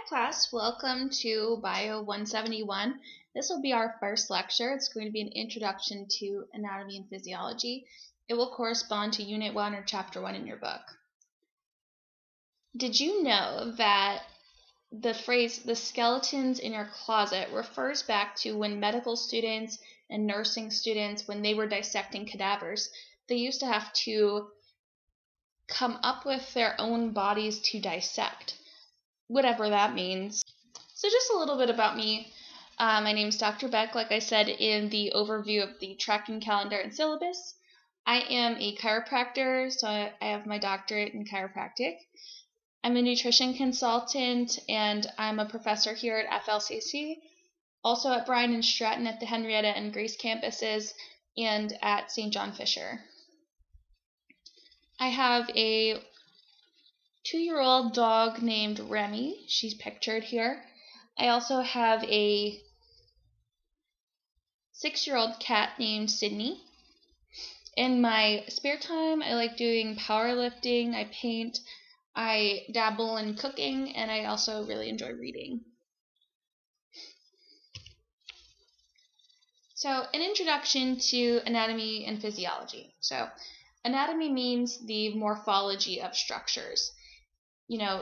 class, welcome to Bio 171. This will be our first lecture. It's going to be an introduction to anatomy and physiology. It will correspond to Unit 1 or Chapter 1 in your book. Did you know that the phrase, the skeletons in your closet, refers back to when medical students and nursing students, when they were dissecting cadavers, they used to have to come up with their own bodies to dissect, whatever that means. So just a little bit about me. My name is Dr. Beck, like I said in the overview of the tracking calendar and syllabus. I am a chiropractor, so I have my doctorate in chiropractic. I'm a nutrition consultant, and I'm a professor here at FLCC, also at Bryan and Stratton at the Henrietta and Grace campuses, and at St. John Fisher. I have a 2-year-old dog named Remy. She's pictured here. I also have a 6-year-old cat named Sydney. In my spare time, I like doing powerlifting, I paint, I dabble in cooking, and I also really enjoy reading. So, an introduction to anatomy and physiology. So, anatomy means the morphology of structures. You know,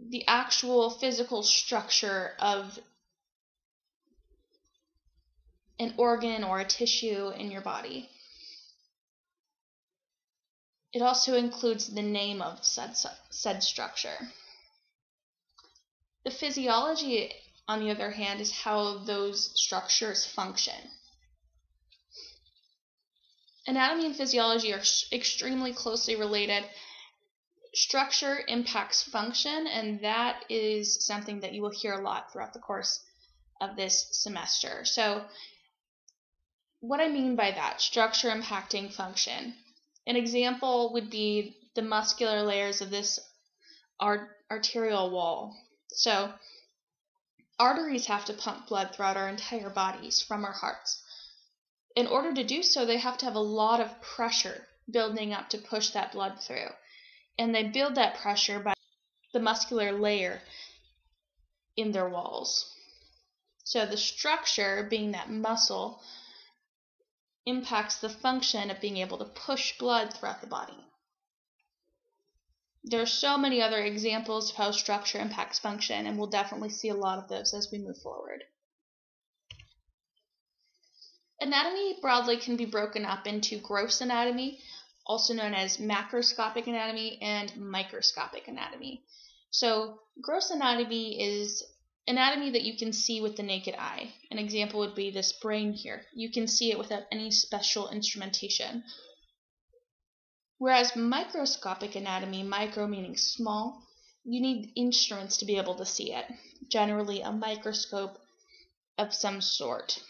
the actual physical structure of an organ or a tissue in your body. It also includes the name of said structure. The physiology, on the other hand, is how those structures function. Anatomy and physiology are extremely closely related. Structure impacts function, and that is something that you will hear a lot throughout the course of this semester. So, what I mean by that, structure impacting function. An example would be the muscular layers of this arterial wall. So, arteries have to pump blood throughout our entire bodies from our hearts. In order to do so, they have to have a lot of pressure building up to push that blood through. And they build that pressure by the muscular layer in their walls. So the structure, being that muscle, impacts the function of being able to push blood throughout the body. There are so many other examples of how structure impacts function, and we'll definitely see a lot of those as we move forward. Anatomy broadly can be broken up into gross anatomy, also known as macroscopic anatomy, and microscopic anatomy. So, gross anatomy is anatomy that you can see with the naked eye. An example would be this brain here. You can see it without any special instrumentation. Whereas microscopic anatomy, micro meaning small, you need instruments to be able to see it, generally a microscope of some sort.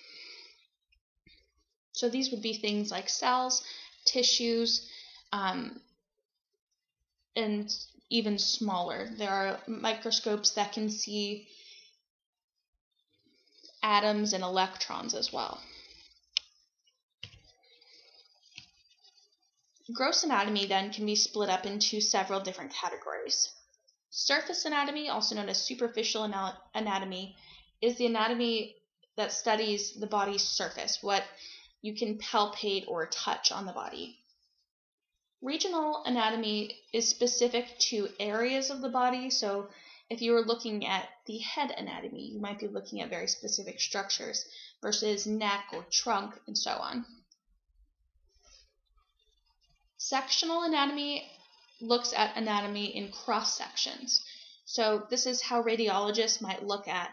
So these would be things like cells, tissues, and even smaller. There are microscopes that can see atoms and electrons as well. Gross anatomy then can be split up into several different categories. Surface anatomy, also known as superficial anatomy, is the anatomy that studies the body's surface, what you can palpate or touch on the body. Regional anatomy is specific to areas of the body, so if you were looking at the head anatomy, you might be looking at very specific structures versus neck or trunk and so on. Sectional anatomy looks at anatomy in cross sections. So this is how radiologists might look at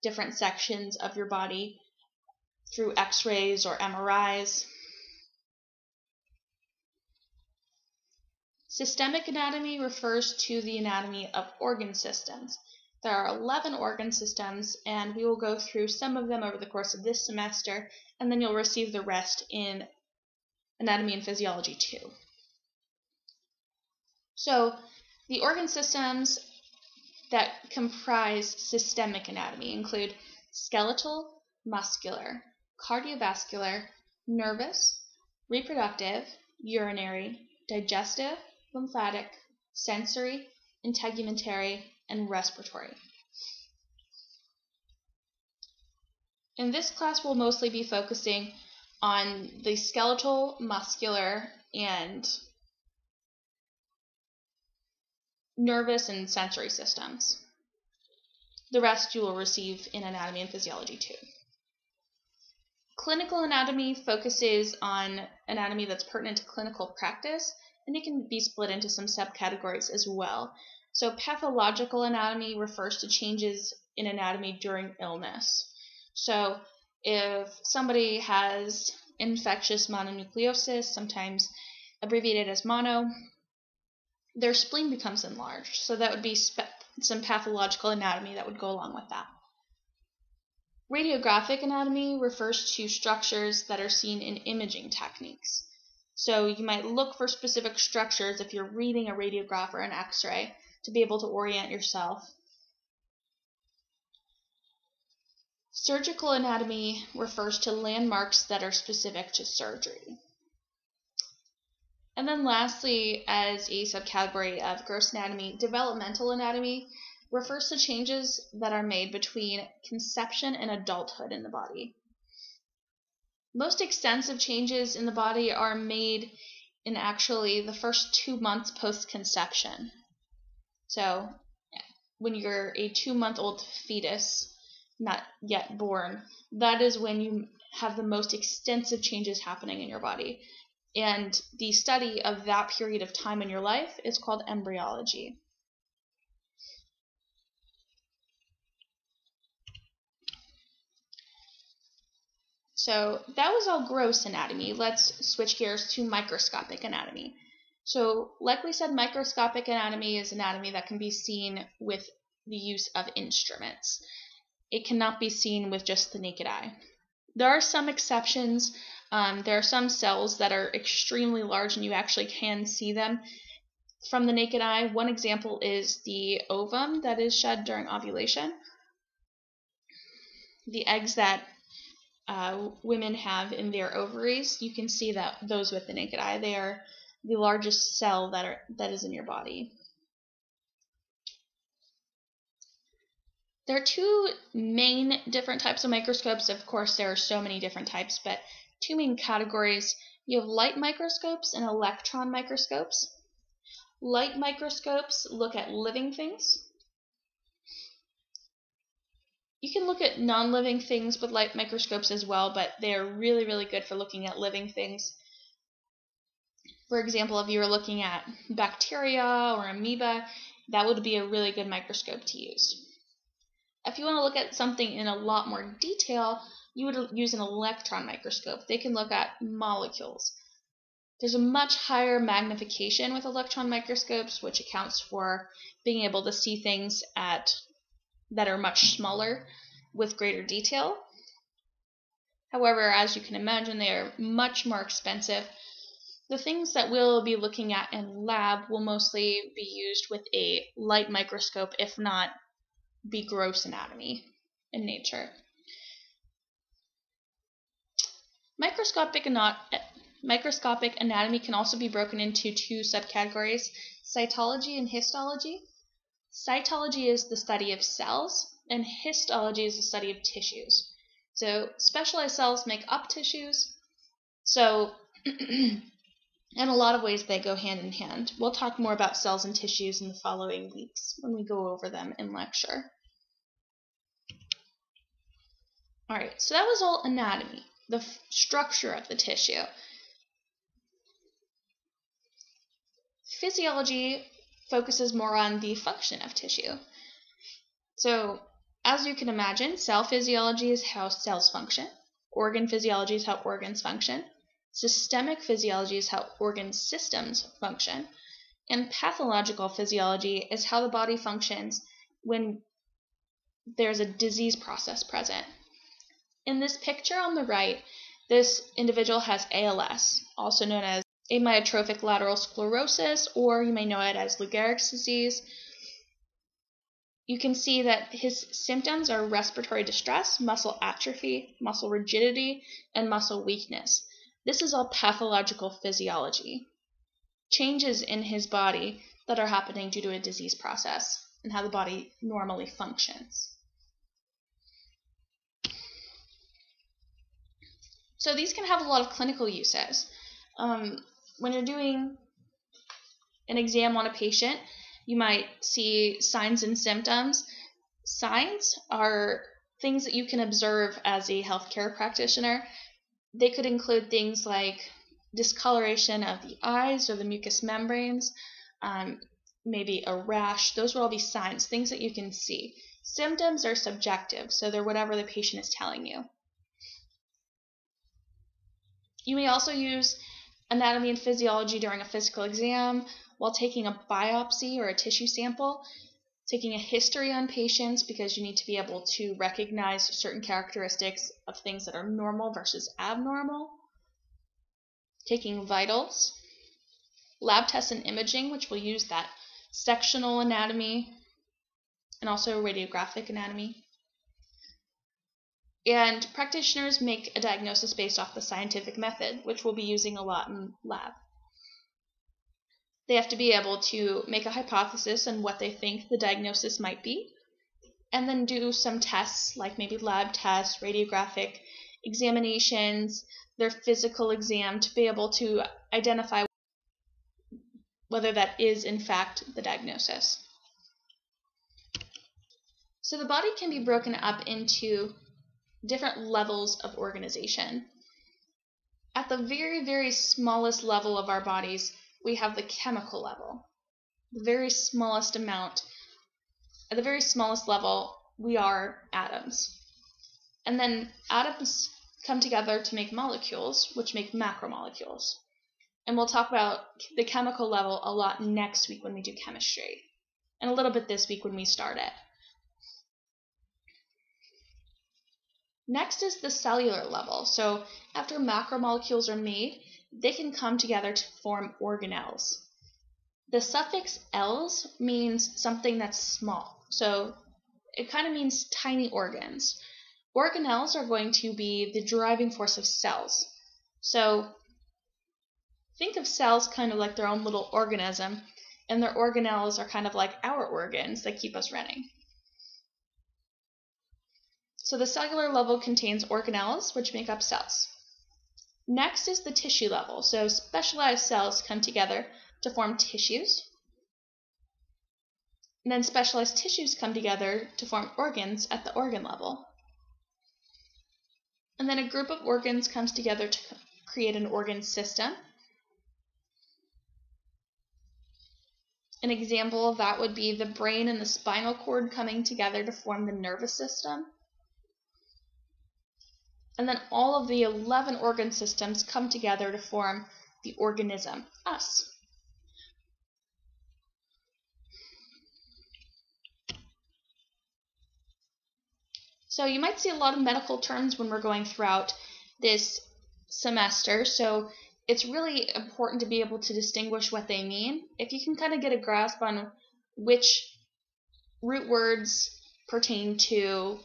different sections of your body through x-rays or MRIs. Systemic anatomy refers to the anatomy of organ systems. There are 11 organ systems, and we will go through some of them over the course of this semester, and then you'll receive the rest in Anatomy and Physiology 2. So, the organ systems that comprise systemic anatomy include skeletal, muscular, cardiovascular, nervous, reproductive, urinary, digestive, lymphatic, sensory, integumentary, and respiratory. In this class, we'll mostly be focusing on the skeletal, muscular, and nervous and sensory systems. The rest you will receive in anatomy and physiology too. Clinical anatomy focuses on anatomy that's pertinent to clinical practice, and it can be split into some subcategories as well. So pathological anatomy refers to changes in anatomy during illness. So if somebody has infectious mononucleosis, sometimes abbreviated as mono, their spleen becomes enlarged. So that would be some pathological anatomy that would go along with that. Radiographic anatomy refers to structures that are seen in imaging techniques. So you might look for specific structures if you're reading a radiograph or an X-ray to be able to orient yourself. Surgical anatomy refers to landmarks that are specific to surgery. And then lastly, as a subcategory of gross anatomy, developmental anatomy refers to changes that are made between conception and adulthood in the body. Most extensive changes in the body are made in actually the first 2 months post-conception. So when you're a 2-month-old fetus, not yet born, that is when you have the most extensive changes happening in your body. And the study of that period of time in your life is called embryology. So that was all gross anatomy. Let's switch gears to microscopic anatomy. So like we said, microscopic anatomy is anatomy that can be seen with the use of instruments. It cannot be seen with just the naked eye. There are some exceptions. There are some cells that are extremely large and you actually can see them from the naked eye. One example is the ovum that is shed during ovulation. The eggs that women have in their ovaries, you can see those with the naked eye. They are the largest cell that is in your body. There are two main different types of microscopes. Of course, there are so many different types, but two main categories. You have light microscopes and electron microscopes. Light microscopes look at living things. You can look at non-living things with light microscopes as well, but they are really, really good for looking at living things. For example, if you were looking at bacteria or amoeba, that would be a really good microscope to use. If you want to look at something in a lot more detail, you would use an electron microscope. They can look at molecules. There's a much higher magnification with electron microscopes, which accounts for being able to see things that are much smaller with greater detail. However, as you can imagine, they are much more expensive. The things that we'll be looking at in lab will mostly be used with a light microscope, if not be gross anatomy in nature. Microscopic anatomy can also be broken into two subcategories, cytology and histology. Cytology is the study of cells, and histology is the study of tissues. So specialized cells make up tissues. So in a lot of ways they go hand in hand. We'll talk more about cells and tissues in the following weeks when we go over them in lecture. Alright, so that was all anatomy, the structure of the tissue. Physiology focuses more on the function of tissue. So, as you can imagine, cell physiology is how cells function. Organ physiology is how organs function. Systemic physiology is how organ systems function. And pathological physiology is how the body functions when there's a disease process present. In this picture on the right, this individual has ALS, also known as amyotrophic lateral sclerosis, or you may know it as Lou Gehrig's disease. You can see that his symptoms are respiratory distress, muscle atrophy, muscle rigidity, and muscle weakness. This is all pathological physiology. Changes in his body that are happening due to a disease process and how the body normally functions. So these can have a lot of clinical uses. When you're doing an exam on a patient, you might see signs and symptoms. Signs are things that you can observe as a healthcare practitioner. They could include things like discoloration of the eyes or the mucous membranes, maybe a rash. Those would all be signs, things that you can see. Symptoms are subjective, so they're whatever the patient is telling you. You may also use anatomy and physiology during a physical exam while taking a biopsy or a tissue sample, taking a history on patients because you need to be able to recognize certain characteristics of things that are normal versus abnormal, taking vitals, lab tests and imaging, which will use that sectional anatomy and also radiographic anatomy. And practitioners make a diagnosis based off the scientific method, which we'll be using a lot in lab. They have to be able to make a hypothesis on what they think the diagnosis might be, and then do some tests, like maybe lab tests, radiographic examinations, their physical exam, to be able to identify whether that is in fact the diagnosis. So the body can be broken up into different levels of organization. At the very, very smallest level of our bodies, we have the chemical level. The very smallest amount. At the very smallest level, we are atoms. And then atoms come together to make molecules, which make macromolecules. And we'll talk about the chemical level a lot next week when we do chemistry, and a little bit this week when we start it. Next is the cellular level. So after macromolecules are made, they can come together to form organelles. The suffix "-els" means something that's small. So it kind of means tiny organs. Organelles are going to be the driving force of cells. So think of cells kind of like their own little organism, and their organelles are kind of like our organs that keep us running. So the cellular level contains organelles, which make up cells. Next is the tissue level. So specialized cells come together to form tissues. And then specialized tissues come together to form organs at the organ level. And then a group of organs comes together to create an organ system. An example of that would be the brain and the spinal cord coming together to form the nervous system. And then all of the 11 organ systems come together to form the organism, us. So you might see a lot of medical terms when we're going throughout this semester, so it's really important to be able to distinguish what they mean. If you can kind of get a grasp on which root words pertain to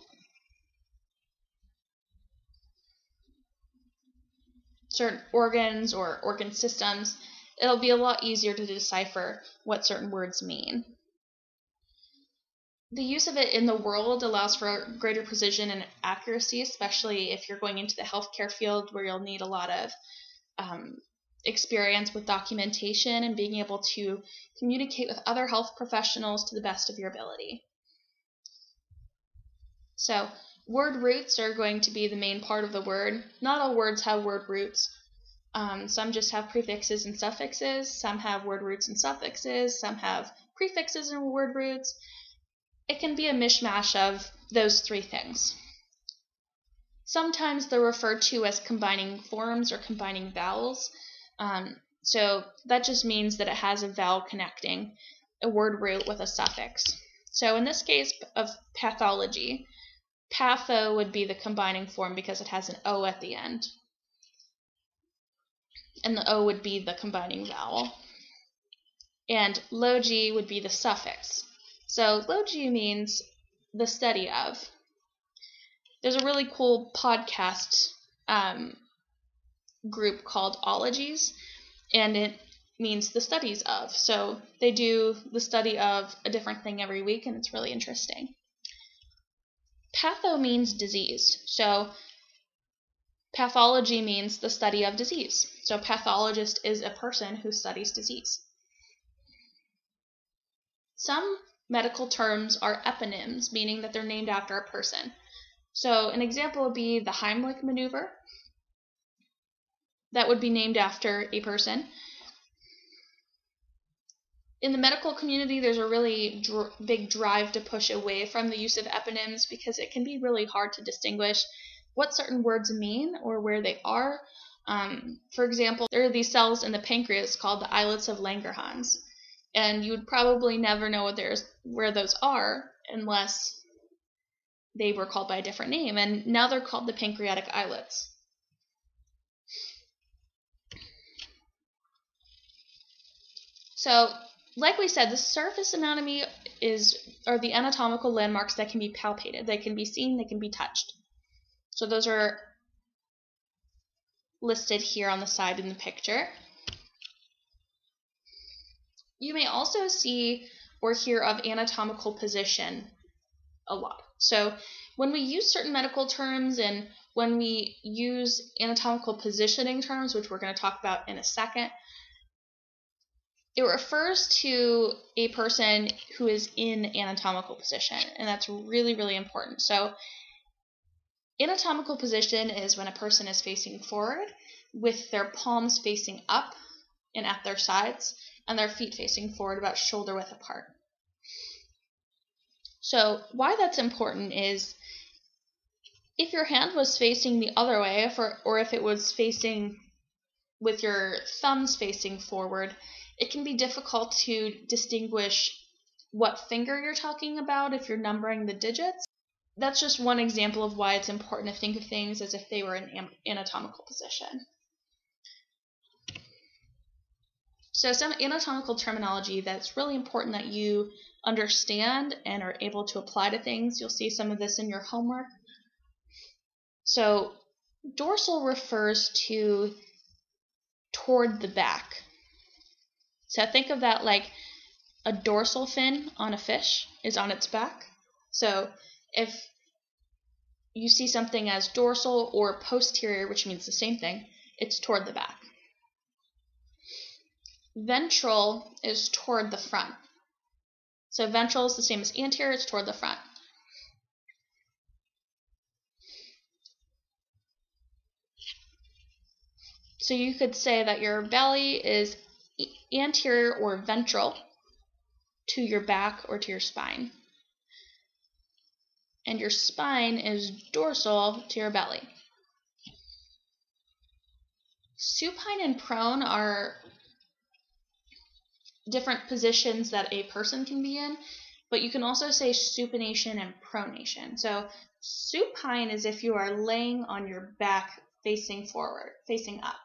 certain organs or organ systems, it'll be a lot easier to decipher what certain words mean. The use of it in the world allows for greater precision and accuracy, especially if you're going into the healthcare field where you'll need a lot of experience with documentation and being able to communicate with other health professionals to the best of your ability. So word roots are going to be the main part of the word. Not all words have word roots. Some just have prefixes and suffixes. Some have word roots and suffixes. Some have prefixes and word roots. It can be a mishmash of those three things. Sometimes they're referred to as combining forms or combining vowels. So that just means that it has a vowel connecting a word root with a suffix. So in this case of pathology, patho would be the combining form because it has an O at the end. And the O would be the combining vowel. And logi would be the suffix. So logi means the study of. There's a really cool podcast group called Ologies, and it means the studies of. So they do the study of a different thing every week, and it's really interesting. Patho means disease. So Pathology means the study of disease. So pathologist is a person who studies disease. Some medical terms are eponyms, meaning that they're named after a person. So an example would be the Heimlich maneuver. That would be named after a person. In the medical community, there's a really big drive to push away from the use of eponyms because it can be really hard to distinguish what certain words mean or where they are. For example, there are these cells in the pancreas called the islets of Langerhans, and you would probably never know where those are unless they were called by a different name, and now they're called the pancreatic islets. So, like we said, the surface anatomy are the anatomical landmarks that can be palpated. They can be seen, they can be touched. So those are listed here on the side in the picture. You may also see or hear of anatomical position a lot. So when we use certain medical terms and when we use anatomical positioning terms, which we're going to talk about in a second, it refers to a person who is in anatomical position, and that's really, really important. So anatomical position is when a person is facing forward with their palms facing up and at their sides and their feet facing forward about shoulder width apart. So why that's important is if your hand was facing the other way or if it was facing with your thumbs facing forward, it can be difficult to distinguish what finger you're talking about if you're numbering the digits. That's just one example of why it's important to think of things as if they were in anatomical position. So some anatomical terminology that's really important that you understand and are able to apply to things. You'll see some of this in your homework. So dorsal refers to toward the back. So think of that like a dorsal fin on a fish is on its back. So if you see something as dorsal or posterior, which means the same thing, it's toward the back. Ventral is toward the front. So ventral is the same as anterior, it's toward the front. So you could say that your belly is anterior or ventral to your back or to your spine. And your spine is dorsal to your belly. Supine and prone are different positions that a person can be in, but you can also say supination and pronation. So supine is if you are laying on your back facing forward, facing up.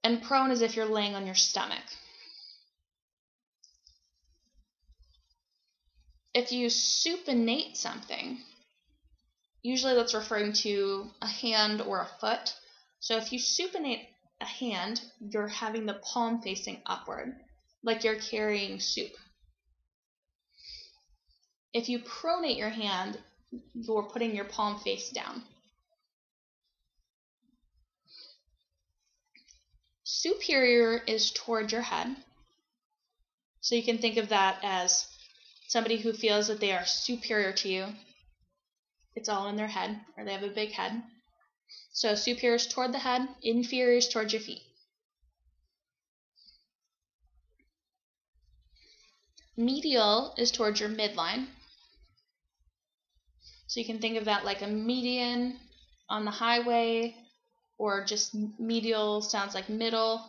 And prone is if you're laying on your stomach. If you supinate something, usually that's referring to a hand or a foot. So if you supinate a hand, you're having the palm facing upward, like you're carrying soup. If you pronate your hand, you're putting your palm face down. Superior is toward your head. So you can think of that as somebody who feels that they are superior to you. It's all in their head, or they have a big head. So superior is toward the head, inferior is towards your feet. Medial is towards your midline. So you can think of that like a median on the highway, or just medial sounds like middle.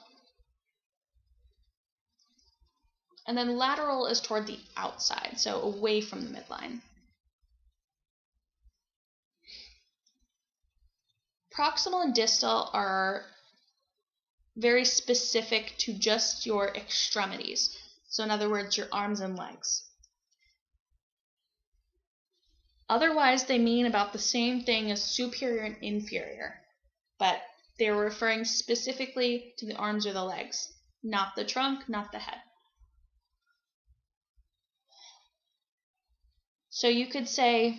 And then lateral is toward the outside, so away from the midline. Proximal and distal are very specific to just your extremities. So in other words, your arms and legs. Otherwise, they mean about the same thing as superior and inferior, but they're referring specifically to the arms or the legs, not the trunk, not the head. So you could say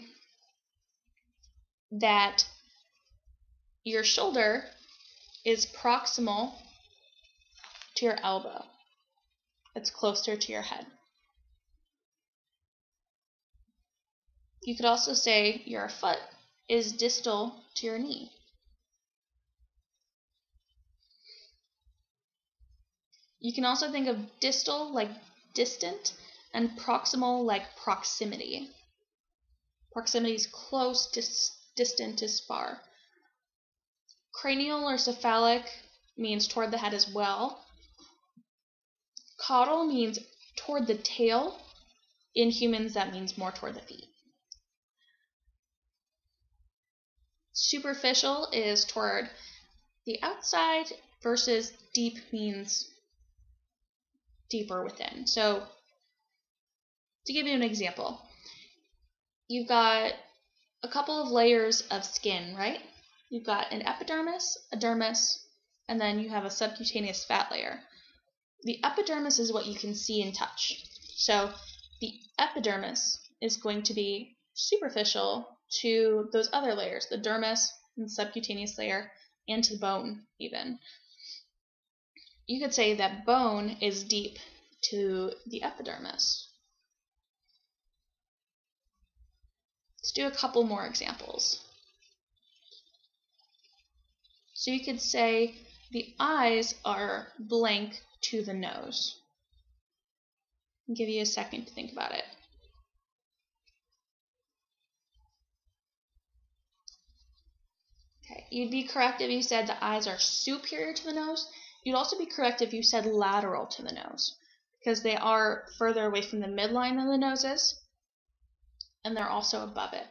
that your shoulder is proximal to your elbow. It's closer to your head. You could also say your foot is distal to your knee. You can also think of distal like distant and proximal like proximity. Proximity is close, distant is far. Cranial or cephalic means toward the head as well. Caudal means toward the tail. In humans, that means more toward the feet. Superficial is toward the outside versus deep means deeper within. So, to give you an example, you've got a couple of layers of skin, right? You've got an epidermis, a dermis, and then you have a subcutaneous fat layer. The epidermis is what you can see and touch. So the epidermis is going to be superficial to those other layers, the dermis and the subcutaneous layer, and to the bone even. You could say that bone is deep to the epidermis. Let's do a couple more examples. So you could say the eyes are blank to the nose. I'll give you a second to think about it. Okay, you'd be correct if you said the eyes are superior to the nose. You'd also be correct if you said lateral to the nose, because they are further away from the midline than the nose is, and they're also above it.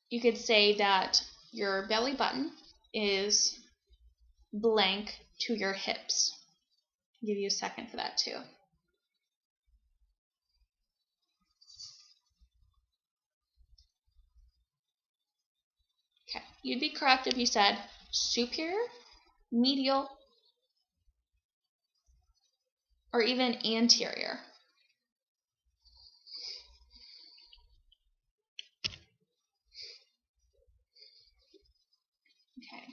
You could say that your belly button is blank to your hips. I'll give you a second for that too. Okay, you'd be correct if you said superior, medial, or even anterior. Okay.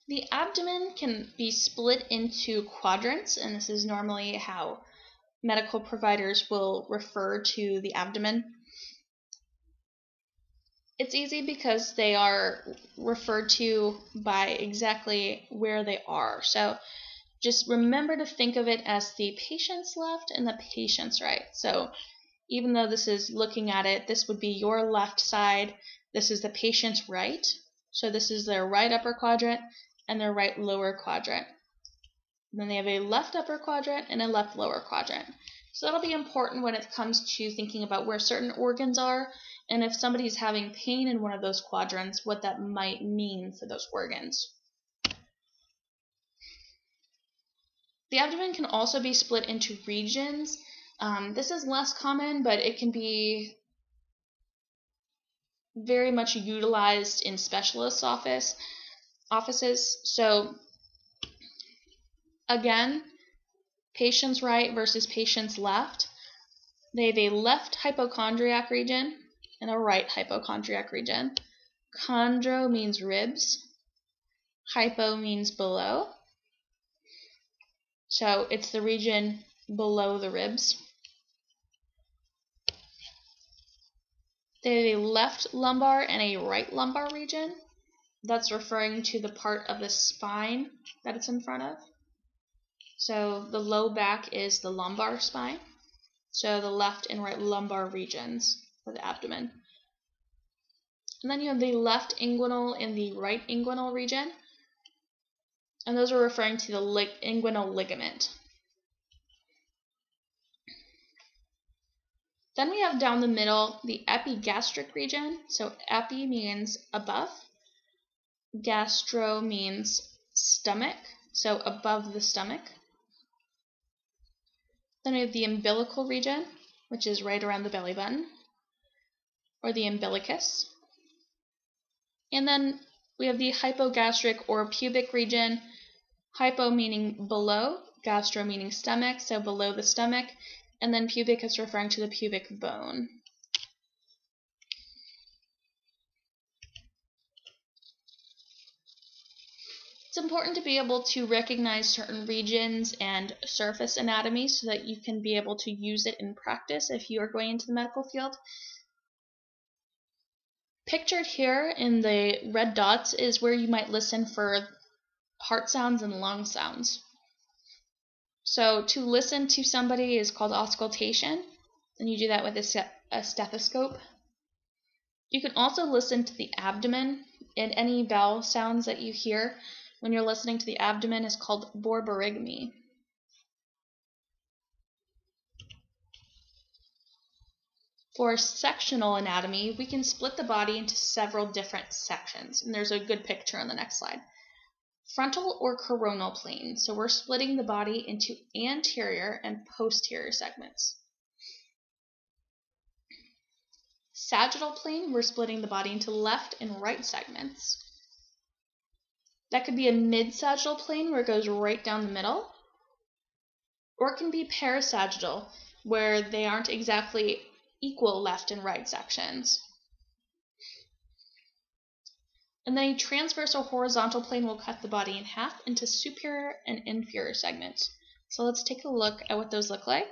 The abdomen can be split into quadrants, and this is normally how medical providers will refer to the abdomen. It's easy because they are referred to by exactly where they are. So just remember to think of it as the patient's left and the patient's right. So even though this is looking at it, this would be your left side. This is the patient's right. So this is their right upper quadrant and their right lower quadrant. And then they have a left upper quadrant and a left lower quadrant. So that'll be important when it comes to thinking about where certain organs are, and if somebody's having pain in one of those quadrants, what that might mean for those organs. The abdomen can also be split into regions. This is less common, but it can be very much utilized in specialist offices. So again, patient's right versus patient's left. They have a left hypochondriac region and a right hypochondriac region. Chondro means ribs. Hypo means below. So it's the region below the ribs. They have a left lumbar and a right lumbar region. That's referring to the part of the spine that it's in front of. So the low back is the lumbar spine. So the left and right lumbar regions for the abdomen. And then you have the left inguinal and the right inguinal region. And those are referring to the inguinal ligament. Then we have down the middle the epigastric region. So epi means above. Gastro means stomach, so above the stomach. Then we have the umbilical region, which is right around the belly button, or the umbilicus. And then we have the hypogastric or pubic region, hypo meaning below, gastro meaning stomach, so below the stomach, and then pubic is referring to the pubic bone. It's important to be able to recognize certain regions and surface anatomy so that you can be able to use it in practice if you are going into the medical field. Pictured here in the red dots is where you might listen for heart sounds and lung sounds. So to listen to somebody is called auscultation, and you do that with a stethoscope. You can also listen to the abdomen, and any vowel sounds that you hear when you're listening to the abdomen is called borborygmy. For sectional anatomy, we can split the body into several different sections, and there's a good picture on the next slide. Frontal or coronal plane, so we're splitting the body into anterior and posterior segments. Sagittal plane, we're splitting the body into left and right segments. That could be a mid-sagittal plane where it goes right down the middle, or it can be parasagittal where they aren't exactly equal left and right sections. And then a transverse or horizontal plane will cut the body in half into superior and inferior segments. So let's take a look at what those look like.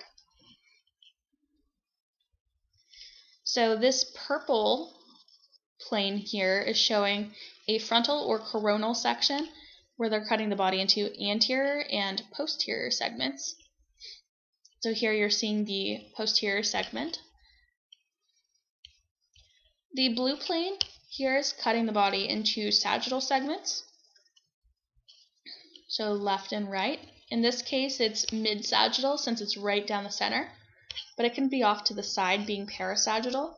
So this purple plane here is showing a frontal or coronal section where they're cutting the body into anterior and posterior segments. So here you're seeing the posterior segment. The blue plane here is cutting the body into sagittal segments, so left and right. In this case, it's mid-sagittal since it's right down the center, but it can be off to the side, being parasagittal.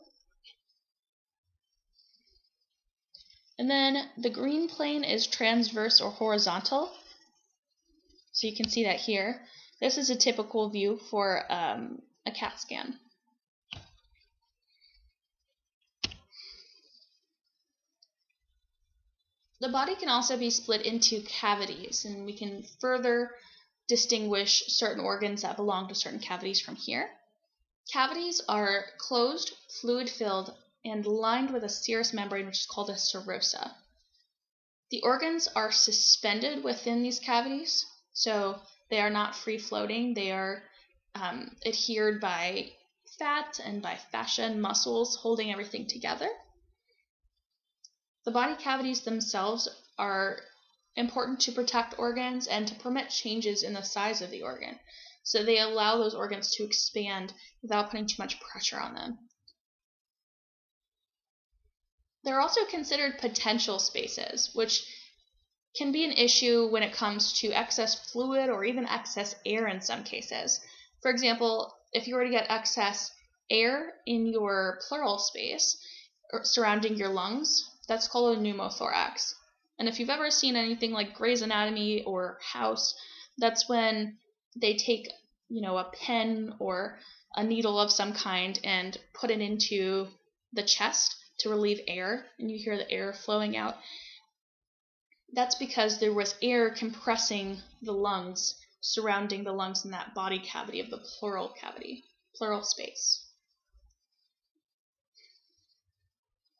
And then the green plane is transverse or horizontal, so you can see that here. This is a typical view for a CAT scan. The body can also be split into cavities, and we can further distinguish certain organs that belong to certain cavities from here. Cavities are closed, fluid-filled, and lined with a serous membrane, which is called a serosa. The organs are suspended within these cavities, so they are not free-floating. They are adhered by fat and by fascia and muscles holding everything together. The body cavities themselves are important to protect organs and to permit changes in the size of the organ. So they allow those organs to expand without putting too much pressure on them. They're also considered potential spaces, which can be an issue when it comes to excess fluid or even excess air in some cases. For example, if you were to get excess air in your pleural space surrounding your lungs, that's called a pneumothorax. And if you've ever seen anything like Grey's Anatomy or House, that's when they take, a pen or a needle of some kind and put it into the chest to relieve air, and you hear the air flowing out. That's because there was air compressing the lungs, surrounding the lungs in that body cavity of the pleural space.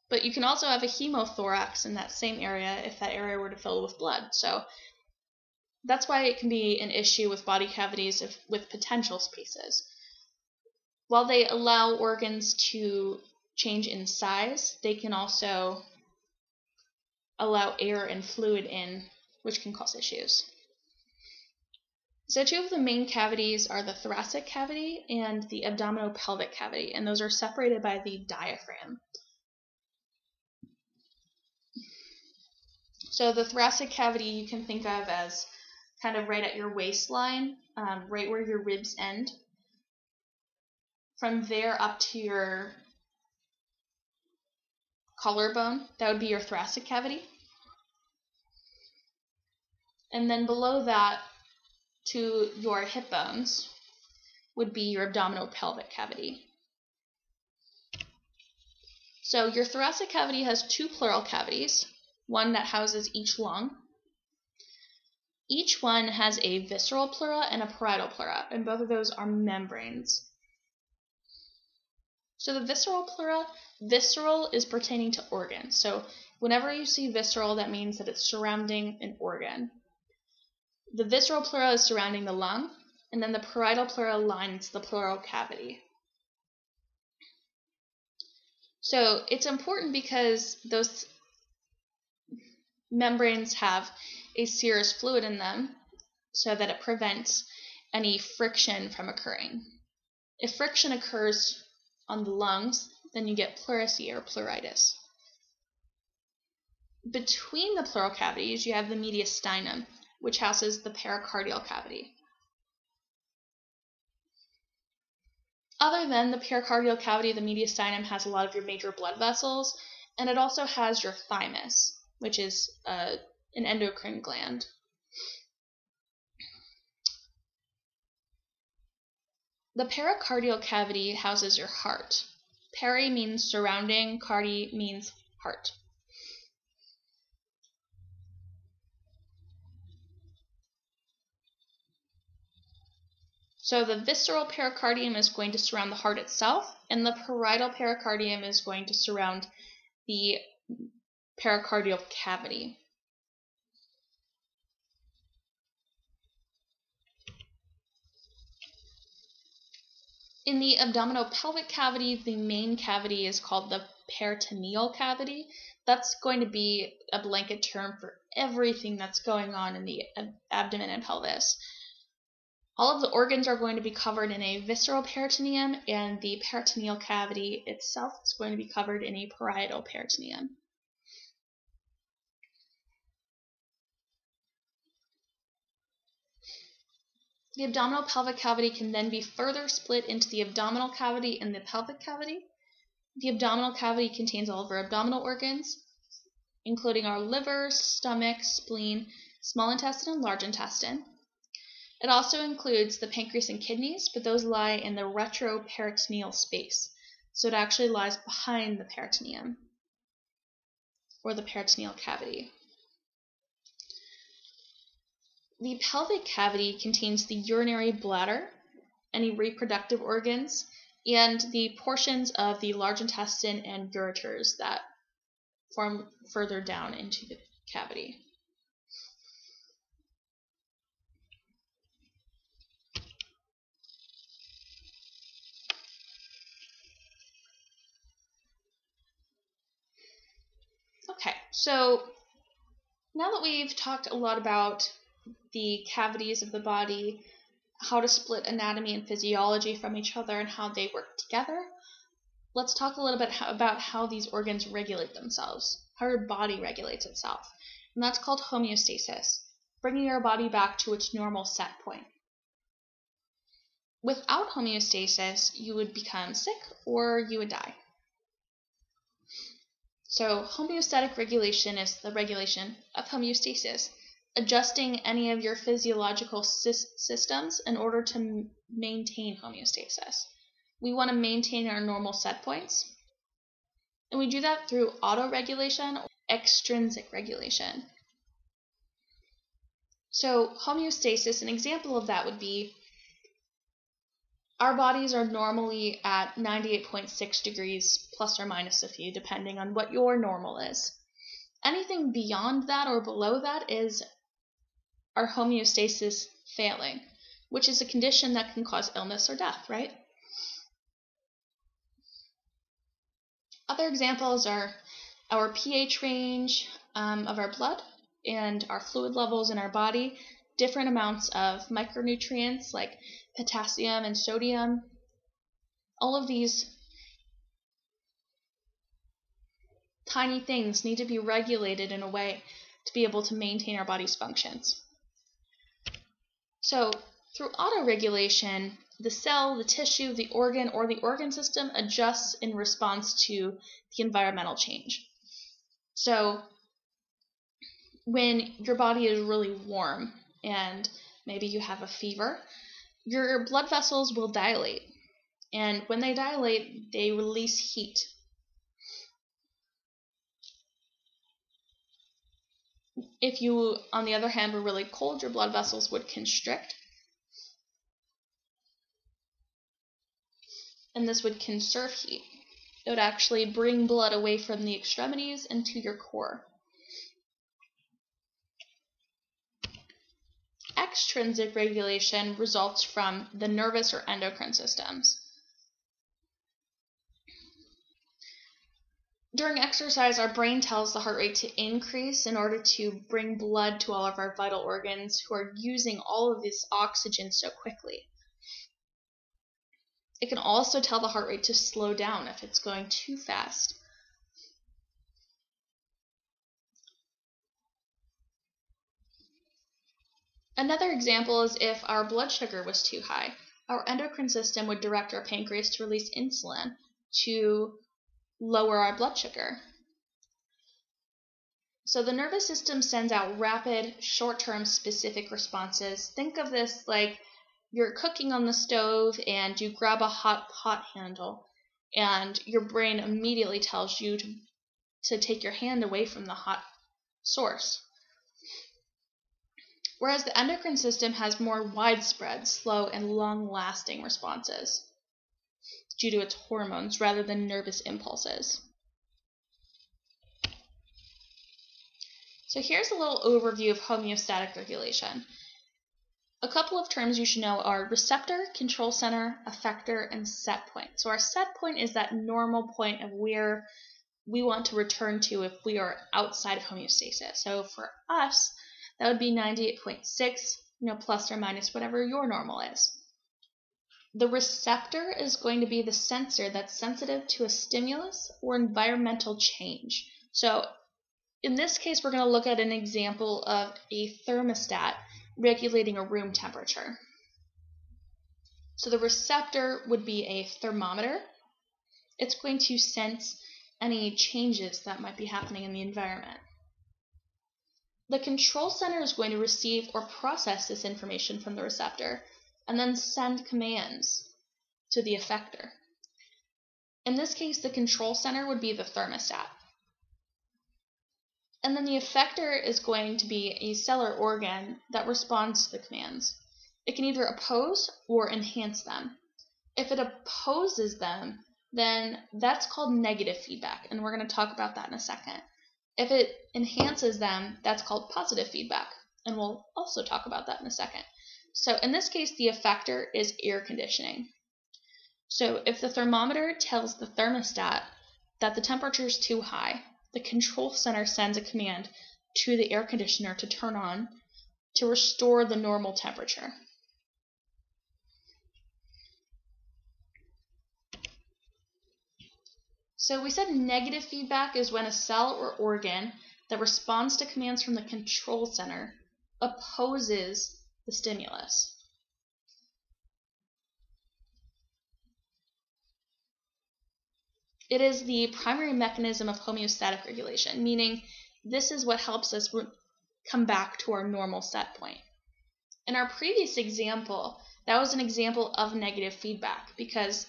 But you can also have a hemothorax in that same area if that area were to fill with blood. So that's why it can be an issue with body cavities with potential spaces. While they allow organs to change in size, they can also allow air and fluid in, which can cause issues. So two of the main cavities are the thoracic cavity and the abdominopelvic cavity, and those are separated by the diaphragm. So the thoracic cavity you can think of as kind of right at your waistline, right where your ribs end. From there up to your collarbone, that would be your thoracic cavity. And then below that to your hip bones would be your abdominopelvic cavity. So your thoracic cavity has two pleural cavities, one that houses each lung. Each one has a visceral pleura and a parietal pleura, and both of those are membranes. So the visceral pleura, visceral is pertaining to organs. So Whenever you see visceral, that means that it's surrounding an organ. The visceral pleura is surrounding the lung, and then the parietal pleura lines the pleural cavity. So it's important because those membranes have a serous fluid in them so that it prevents any friction from occurring. If friction occurs on the lungs, then you get pleurisy or pleuritis. Between the pleural cavities, you have the mediastinum, which houses the pericardial cavity. Other than the pericardial cavity, the mediastinum has a lot of your major blood vessels, and it also has your thymus, which is an endocrine gland. The pericardial cavity houses your heart. Peri means surrounding, cardi means heart. So the visceral pericardium is going to surround the heart itself, and the parietal pericardium is going to surround the pericardial cavity. In the abdominopelvic cavity, the main cavity is called the peritoneal cavity. That's going to be a blanket term for everything that's going on in the abdomen and pelvis. All of the organs are going to be covered in a visceral peritoneum, and the peritoneal cavity itself is going to be covered in a parietal peritoneum. The abdominal pelvic cavity can then be further split into the abdominal cavity and the pelvic cavity. The abdominal cavity contains all of our abdominal organs, including our liver, stomach, spleen, small intestine, and large intestine. It also includes the pancreas and kidneys, but those lie in the retroperitoneal space. So it actually lies behind the peritoneum, or the peritoneal cavity. The pelvic cavity contains the urinary bladder, any reproductive organs, and the portions of the large intestine and ureters that form further down into the cavity. Okay, so now that we've talked a lot about the cavities of the body, how to split anatomy and physiology from each other, and how they work together, let's talk a little bit about how these organs regulate themselves, how your body regulates itself. And that's called homeostasis, bringing your body back to its normal set point. Without homeostasis, you would become sick or you would die. So homeostatic regulation is the regulation of homeostasis, adjusting any of your physiological systems in order to maintain homeostasis. We want to maintain our normal set points, and we do that through autoregulation or extrinsic regulation. So homeostasis, an example of that would be our bodies are normally at 98.6 degrees plus or minus a few, depending on what your normal is. Anything beyond that or below that is our homeostasis failing, which is a condition that can cause illness or death, right? Other examples are our pH range of our blood and our fluid levels in our body, different amounts of micronutrients like potassium and sodium. All of these tiny things need to be regulated in a way to be able to maintain our body's functions. So through autoregulation, the cell, the tissue, the organ, or the organ system adjusts in response to the environmental change. So when your body is really warm and maybe you have a fever, your blood vessels will dilate. And when they dilate, they release heat. If you, on the other hand, were really cold, your blood vessels would constrict. And this would conserve heat. It would actually bring blood away from the extremities and to your core. Extrinsic regulation results from the nervous or endocrine systems. During exercise, our brain tells the heart rate to increase in order to bring blood to all of our vital organs who are using all of this oxygen so quickly. It can also tell the heart rate to slow down if it's going too fast. Another example is if our blood sugar was too high. Our endocrine system would direct our pancreas to release insulin to lower our blood sugar. So the nervous system sends out rapid, short-term specific responses. Think of this like you're cooking on the stove and you grab a hot pot handle and your brain immediately tells you to take your hand away from the hot source. Whereas the endocrine system has more widespread, slow, and long-lasting responses due to its hormones rather than nervous impulses. So here's a little overview of homeostatic regulation. A couple of terms you should know are receptor, control center, effector, and set point. So our set point is that normal point of where we want to return to if we are outside of homeostasis. So for us, that would be 98.6, plus or minus whatever your normal is. The receptor is going to be the sensor that's sensitive to a stimulus or environmental change. So in this case, we're going to look at an example of a thermostat regulating a room temperature. So the receptor would be a thermometer. It's going to sense any changes that might be happening in the environment. The control center is going to receive or process this information from the receptor and then send commands to the effector. In this case, the control center would be the thermostat. And then the effector is going to be a cellular organ that responds to the commands. It can either oppose or enhance them. If it opposes them, then that's called negative feedback, and we're going to talk about that in a second. If it enhances them, that's called positive feedback, and we'll also talk about that in a second. So in this case, the effector is air conditioning. So if the thermometer tells the thermostat that the temperature is too high, the control center sends a command to the air conditioner to turn on to restore the normal temperature. So we said negative feedback is when a cell or organ that responds to commands from the control center opposes the stimulus. It is the primary mechanism of homeostatic regulation, meaning this is what helps us come back to our normal set point. In our previous example, that was an example of negative feedback because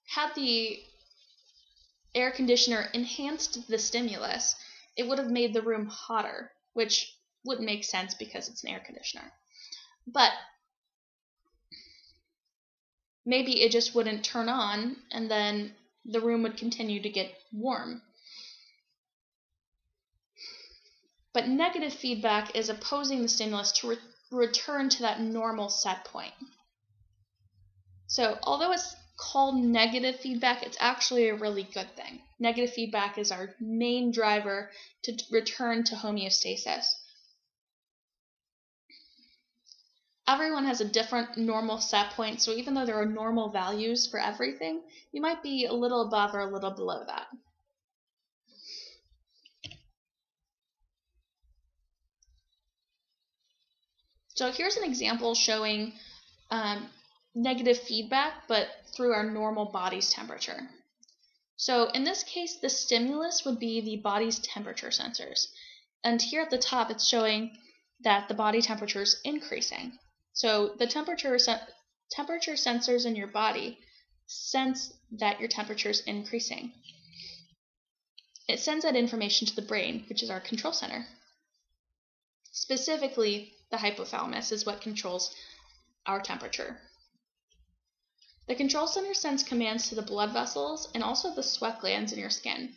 had the air conditioner enhanced the stimulus, it would have made the room hotter, which wouldn't make sense because it's an air conditioner. But maybe it just wouldn't turn on and then the room would continue to get warm. But negative feedback is opposing the stimulus to return to that normal set point. So although it's called negative feedback, it's actually a really good thing. Negative feedback is our main driver to return to homeostasis. Everyone has a different normal set point, so even though there are normal values for everything, you might be a little above or a little below that. So here's an example showing negative feedback, but through our normal body's temperature. So in this case, the stimulus would be the body's temperature sensors. And here at the top, it's showing that the body temperature is increasing. So the temperature sensors in your body sense that your temperature is increasing. It sends that information to the brain, which is our control center. Specifically, the hypothalamus is what controls our temperature. The control center sends commands to the blood vessels and also the sweat glands in your skin.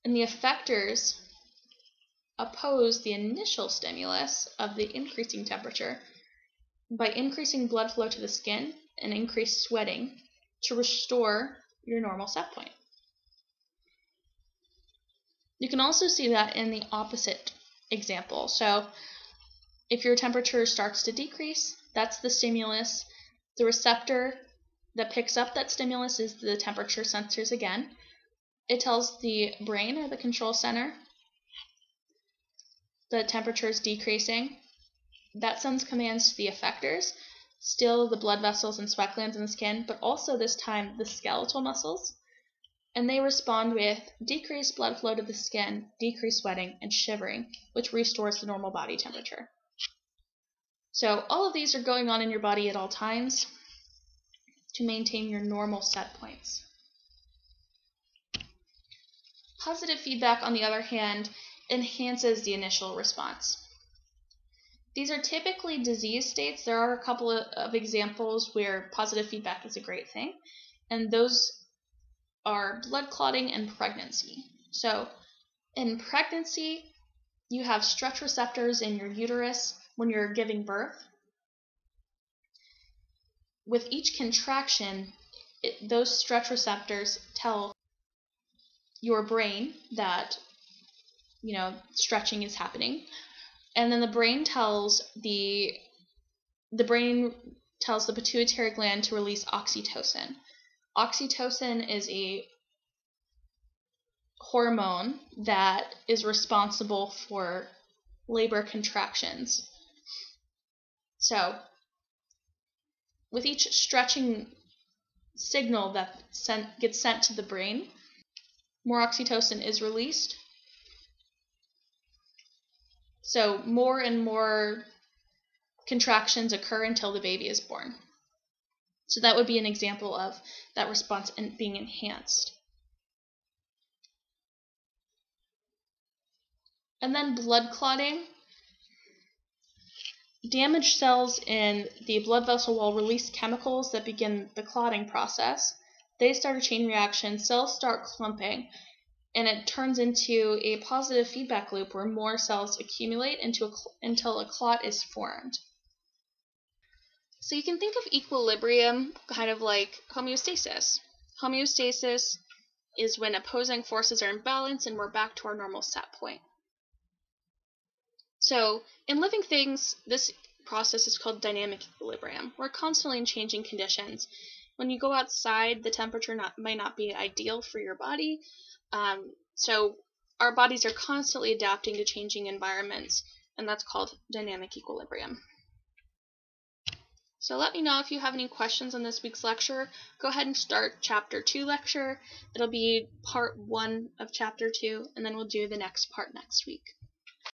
And the effectors oppose the initial stimulus of the increasing temperature by increasing blood flow to the skin and increased sweating to restore your normal set point. You can also see that in the opposite example. So if your temperature starts to decrease, that's the stimulus. The receptor that picks up that stimulus is the temperature sensors again. It tells the brain or the control center the temperature is decreasing. That sends commands to the effectors, still the blood vessels and sweat glands in the skin, but also this time the skeletal muscles. And they respond with decreased blood flow to the skin, decreased sweating, and shivering, which restores the normal body temperature. So all of these are going on in your body at all times to maintain your normal set points. Positive feedback, on the other hand, enhances the initial response. These are typically disease states. There are a couple of examples where positive feedback is a great thing, and those are blood clotting and pregnancy. So in pregnancy, you have stretch receptors in your uterus when you're giving birth. With each contraction, those stretch receptors tell your brain that, stretching is happening. And then the brain tells the pituitary gland to release oxytocin. Oxytocin is a hormone that is responsible for labor contractions. So, with each stretching signal that gets sent to the brain, more oxytocin is released. So, more and more contractions occur until the baby is born. So that would be an example of that response being enhanced. And then blood clotting. Damaged cells in the blood vessel wall release chemicals that begin the clotting process. They start a chain reaction, cells start clumping, and it turns into a positive feedback loop where more cells accumulate until a clot is formed. So you can think of equilibrium kind of like homeostasis. Homeostasis is when opposing forces are in balance and we're back to our normal set point. So in living things, this process is called dynamic equilibrium. We're constantly in changing conditions. When you go outside, the temperature might not be ideal for your body. So our bodies are constantly adapting to changing environments, and that's called dynamic equilibrium. So let me know if you have any questions on this week's lecture. Go ahead and start Chapter 2 lecture. It'll be Part 1 of Chapter 2, and then we'll do the next part next week.